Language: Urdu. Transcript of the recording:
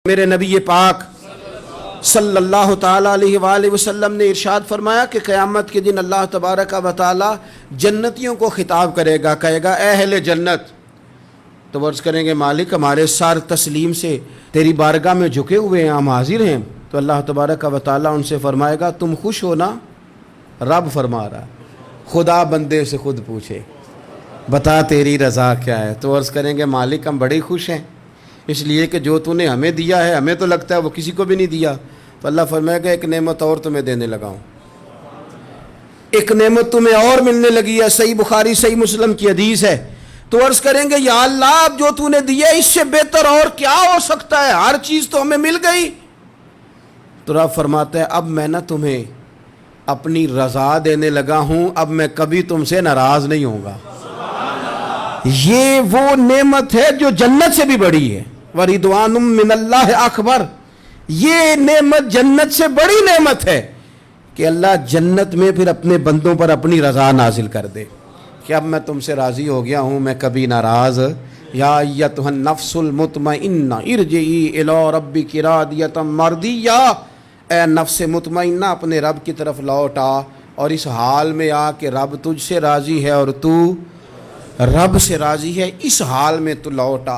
میرے نبی پاک صلی اللہ تعالیٰ علیہ وآلہ وسلم نے ارشاد فرمایا کہ قیامت کے دن اللہ تبارک و تعالیٰ جنتیوں کو خطاب کرے گا، کہے گا اے اہل جنت، تو وہ عرض کریں گے مالک ہمارے سار تسلیم سے تیری بارگاہ میں جھکے ہوئے ہیں، ہم حاضر ہیں۔ تو اللہ تبارک و تعالیٰ ان سے فرمائے گا تم خوش ہو نا؟ رب فرما رہا خدا بندے سے خود پوچھے بتا تیری رضا کیا ہے؟ تو عرض کریں گے مالک ہم بڑے خوش ہیں، اس لیے کہ جو تو نے ہمیں دیا ہے ہمیں تو لگتا ہے وہ کسی کو بھی نہیں دیا۔ تو اللہ فرمائے گا ایک نعمت اور تمہیں دینے لگا ہوں، ایک نعمت تمہیں اور ملنے لگی ہے۔ صحیح بخاری صحیح مسلم کی حدیث ہے۔ تو عرض کریں گے یا اللہ اب جو تو نے دیا اس سے بہتر اور کیا ہو سکتا ہے؟ ہر چیز تو ہمیں مل گئی۔ تو رب فرماتا ہے اب میں نہ تمہیں اپنی رضا دینے لگا ہوں، اب میں کبھی تم سے ناراض نہیں ہوں گا۔ یہ وہ نعمت ہے جو جنت سے بھی بڑی ہے۔ وَرِضْوَانٌ مِّنَ اللَّهِ اکبر، یہ نعمت جنت سے بڑی نعمت ہے کہ اللہ جنت میں پھر اپنے بندوں پر اپنی رضا نازل کر دے کہ اب میں تم سے راضی ہو گیا ہوں، میں کبھی ناراض۔ یا ایتھا النفس المطمئنہ ارجعی الی ربک راضیۃ مرضیہ، اے نفس مطمئنہ اپنے رب کی طرف لوٹ آ اور اس حال میں آ کہ رب تجھ سے راضی ہے اور تو رب سے راضی ہے، اس حال میں تو لوٹ آ۔